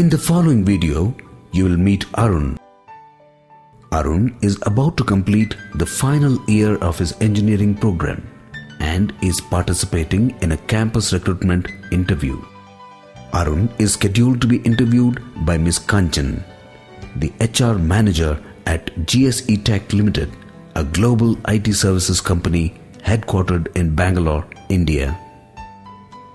In the following video, you will meet Arun. Arun is about to complete the final year of his engineering program and is participating in a campus recruitment interview. Arun is scheduled to be interviewed by Ms. Kanchan, the HR manager at GSE Tech Limited, a global IT services company headquartered in Bangalore, India.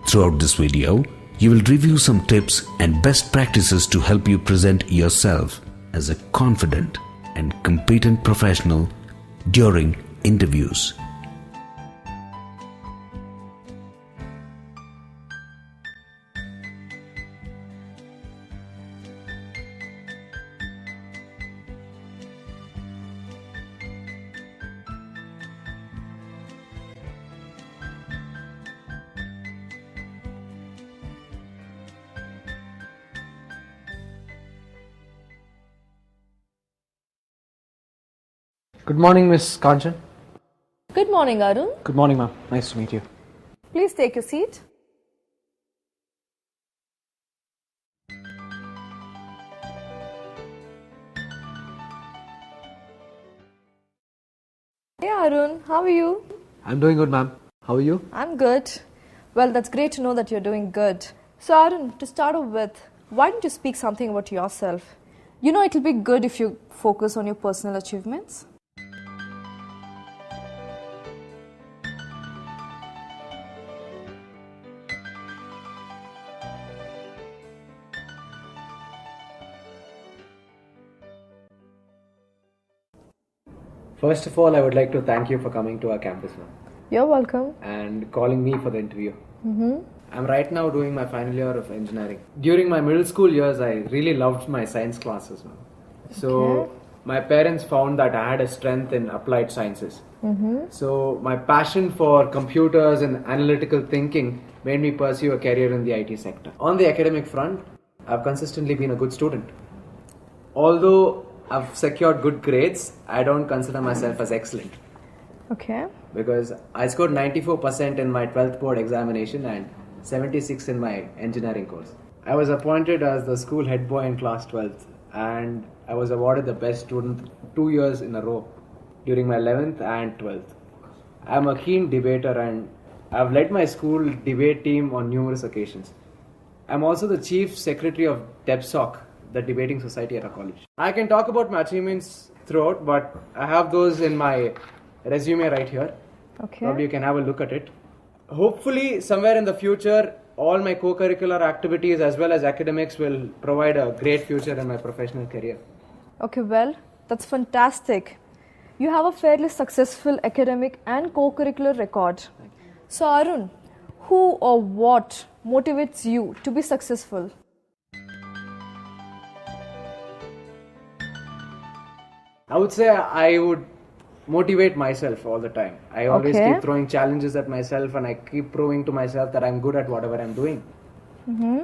Throughout this video, you will review some tips and best practices to help you present yourself as a confident and competent professional during interviews. Good morning, Miss Kanchan. Good morning, Arun. Good morning, ma'am. Nice to meet you. Please take your seat. Hey, Arun. How are you? I'm doing good, ma'am. How are you? I'm good. Well, that's great to know that you're doing good. So, Arun, to start off with, why don't you speak something about yourself? You know, it'll be good if you focus on your personal achievements. First of all, I would like to thank you for coming to our campus, ma'am, You're welcome. and calling me for the interview. I'm right now doing my final year of engineering. During my middle school years, I really loved my science classes, ma'am. So, my parents found that I had a strength in applied sciences. So, my passion for computers and analytical thinking made me pursue a career in the IT sector. On the academic front, I've consistently been a good student. Although I've secured good grades, I don't consider myself as excellent Okay. because I scored 94% in my 12th board examination and 76 in my engineering course. I was appointed as the school head boy in class 12th and I was awarded the best student 2 years in a row during my 11th and 12th. I'm a keen debater and I've led my school debate team on numerous occasions. I'm also the chief secretary of DebSoc, the debating society at our college. I can talk about my achievements throughout, but I have those in my resume right here. Okay. Probably you can have a look at it. Hopefully, somewhere in the future, all my co-curricular activities as well as academics will provide a great future in my professional career. Okay, well, that's fantastic. You have a fairly successful academic and co-curricular record. So, Arun, who or what motivates you to be successful? I would say I would motivate myself all the time. I always Okay. keep throwing challenges at myself and I keep proving to myself that I'm good at whatever I'm doing.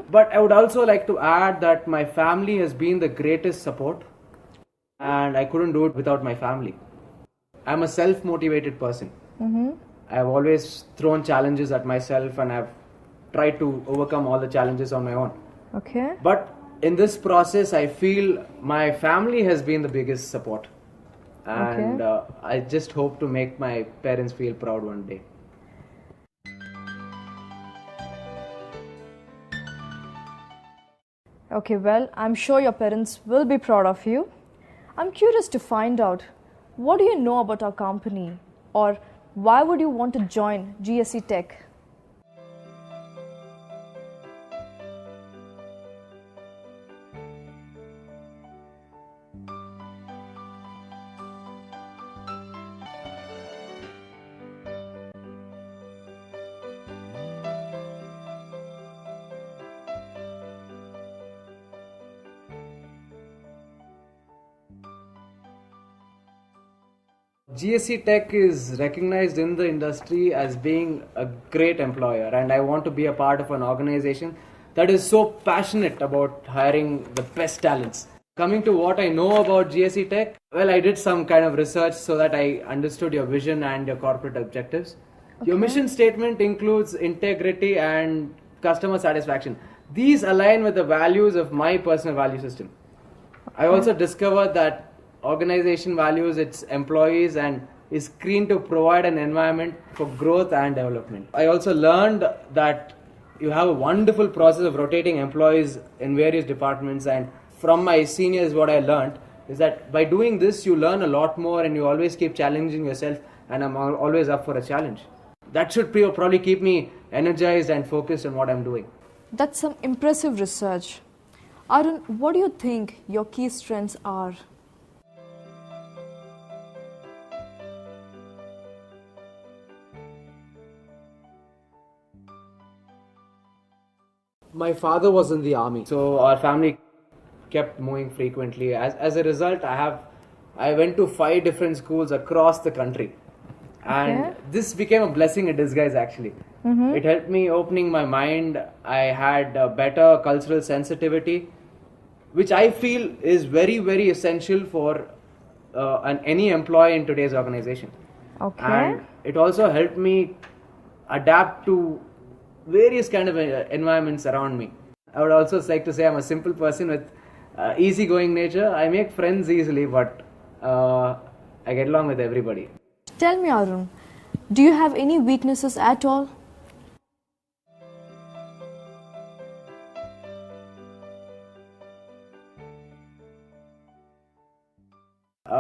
But I would also like to add that my family has been the greatest support and I couldn't do it without my family. I'm a self-motivated person. I've always thrown challenges at myself and I've tried to overcome all the challenges on my own. Okay. But in this process, I feel my family has been the biggest support. And I just hope to make my parents feel proud one day. Okay, well, I'm sure your parents will be proud of you. I'm curious to find out, what do you know about our company? Or why would you want to join GSE Tech? GSE Tech is recognized in the industry as being a great employer, and I want to be a part of an organization that is so passionate about hiring the best talents. Coming to what I know about GSE Tech, well, I did some kind of research so that I understood your vision and your corporate objectives. Your mission statement includes integrity and customer satisfaction. These align with the values of my personal value system. I also discovered that organization values its employees and is keen to provide an environment for growth and development. I also learned that you have a wonderful process of rotating employees in various departments, and from my seniors what I learned is that by doing this you learn a lot more and you always keep challenging yourself, and I'm always up for a challenge. That should probably keep me energized and focused on what I'm doing. That's some impressive research. Arun, what do you think your key strengths are? My father was in the army, so our family kept moving frequently. As a result, I went to 5 different schools across the country, and this became a blessing in disguise. Actually, it helped me opening my mind. I had a better cultural sensitivity, which I feel is very, very essential for any employee in today's organization. Okay. And it also helped me adapt to various kind of environments around me. I would also like to say I'm a simple person with easygoing nature. I make friends easily, but I get along with everybody. Tell me, Arun, do you have any weaknesses at all?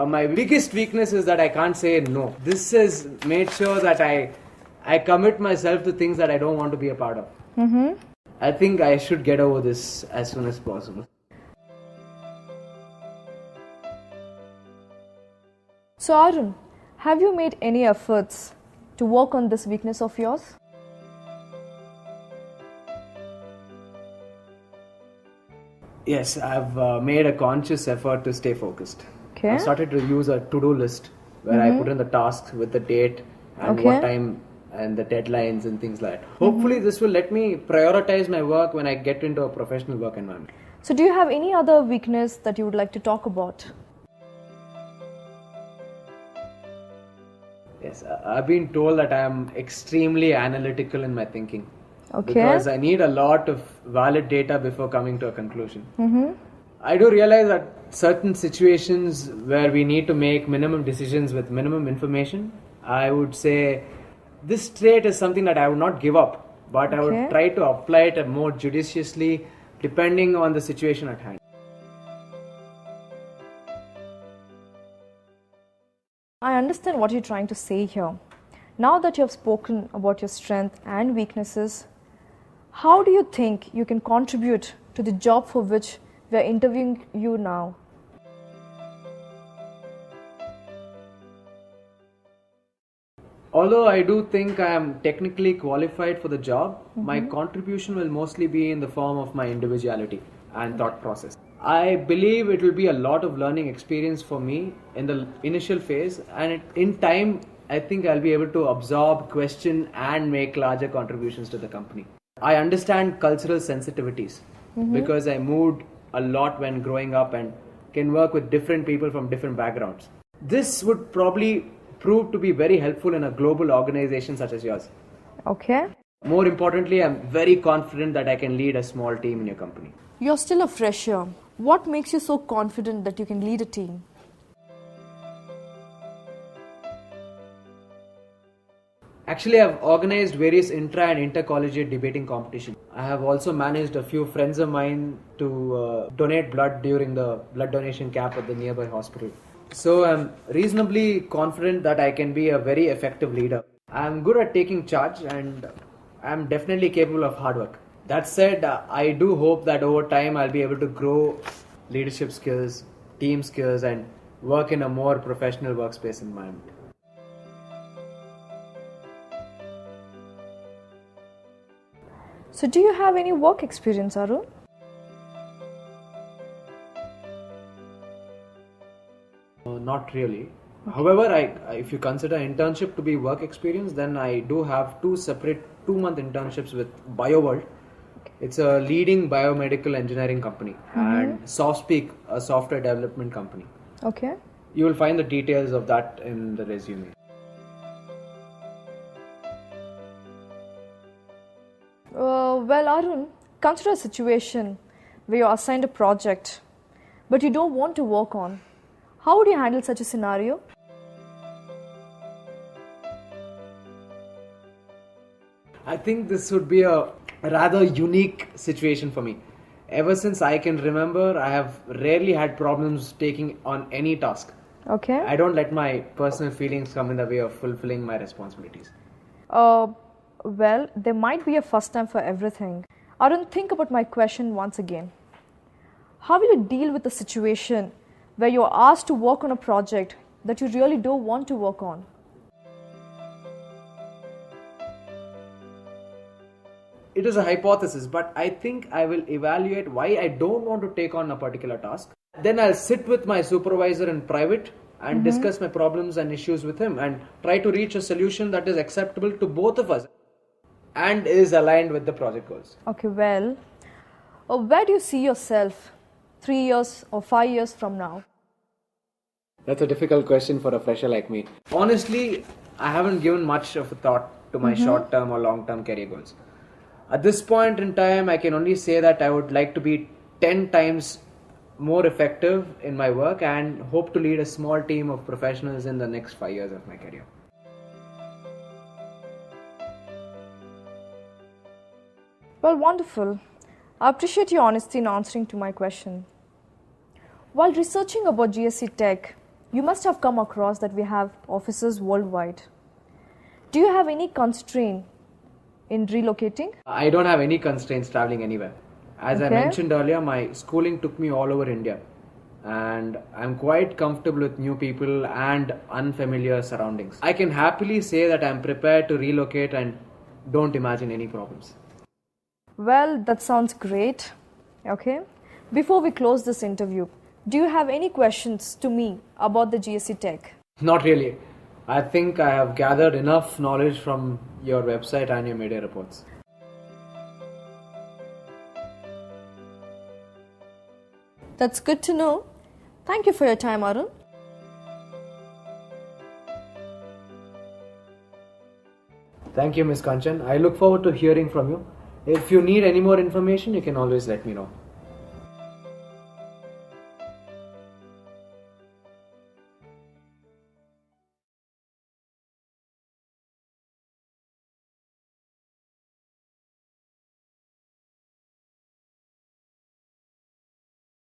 My biggest weakness is that I can't say no. This has made sure that I commit myself to things that I don't want to be a part of. I think I should get over this as soon as possible. So, Arun, have you made any efforts to work on this weakness of yours? Yes, I've made a conscious effort to stay focused. Okay. I started to use a to-do list where I put in the tasks with the date and what time and the deadlines and things like that. Hopefully this will let me prioritize my work when I get into a professional work environment. So, do you have any other weakness that you would like to talk about? Yes, I've been told that I am extremely analytical in my thinking. Okay. Because I need a lot of valid data before coming to a conclusion. I do realize that certain situations where we need to make minimum decisions with minimum information, I would say this trait is something that I would not give up, but I would try to apply it more judiciously depending on the situation at hand. I understand what you're trying to say here. Now that you have spoken about your strengths and weaknesses, how do you think you can contribute to the job for which we are interviewing you now? Although I do think I am technically qualified for the job, my contribution will mostly be in the form of my individuality and thought process. I believe it will be a lot of learning experience for me in the initial phase, and in time I think I'll be able to absorb, question and make larger contributions to the company. I understand cultural sensitivities because I moved a lot when growing up and can work with different people from different backgrounds. This would probably prove to be very helpful in a global organization such as yours. Okay. More importantly, I'm very confident that I can lead a small team in your company. You're still a fresher. What makes you so confident that you can lead a team? Actually, I've organized various intra and intercollegiate debating competitions. I have also managed a few friends of mine to donate blood during the blood donation camp at the nearby hospital. So I'm reasonably confident that I can be a very effective leader. I'm good at taking charge and I'm definitely capable of hard work. That said, I do hope that over time I'll be able to grow leadership skills, team skills and work in a more professional workspace environment. So, do you have any work experience, Arun? Not really. However, if you consider internship to be work experience, then I do have 2 separate 2-month internships with BioWorld. It's a leading biomedical engineering company and SoftSpeak, a software development company. Okay. You will find the details of that in the resume. Well, Arun, Consider a situation where you're assigned a project but you don't want to work on. How would you handle such a scenario? I think this would be a rather unique situation for me. Ever since I can remember, I have rarely had problems taking on any task. Okay. I don't let my personal feelings come in the way of fulfilling my responsibilities. Well, there might be a first time for everything. I don't think about my question once again. How will you deal with a situation where you're asked to work on a project that you really don't want to work on? It is a hypothesis, but I think I will evaluate why I don't want to take on a particular task. Then I'll sit with my supervisor in private and discuss my problems and issues with him and try to reach a solution that is acceptable to both of us and is aligned with the project goals. Okay, well, where do you see yourself 3 years or 5 years from now? That's a difficult question for a fresher like me. Honestly, I haven't given much of a thought to my short-term or long-term career goals. At this point in time, I can only say that I would like to be 10 times more effective in my work and hope to lead a small team of professionals in the next 5 years of my career. Well, wonderful. I appreciate your honesty in answering to my question. While researching about GSC Tech, you must have come across that we have offices worldwide. Do you have any constraint in relocating? I don't have any constraints traveling anywhere. As I Okay. mentioned earlier, my schooling took me all over India and I'm quite comfortable with new people and unfamiliar surroundings. I can happily say that I'm prepared to relocate and don't imagine any problems. Well, that sounds great. Okay. Before we close this interview, do you have any questions to me about the GSC Tech? Not really. I think I have gathered enough knowledge from your website and your media reports. That's good to know. Thank you for your time, Arun. Thank you, Ms. Kanchan. I look forward to hearing from you. If you need any more information, you can always let me know.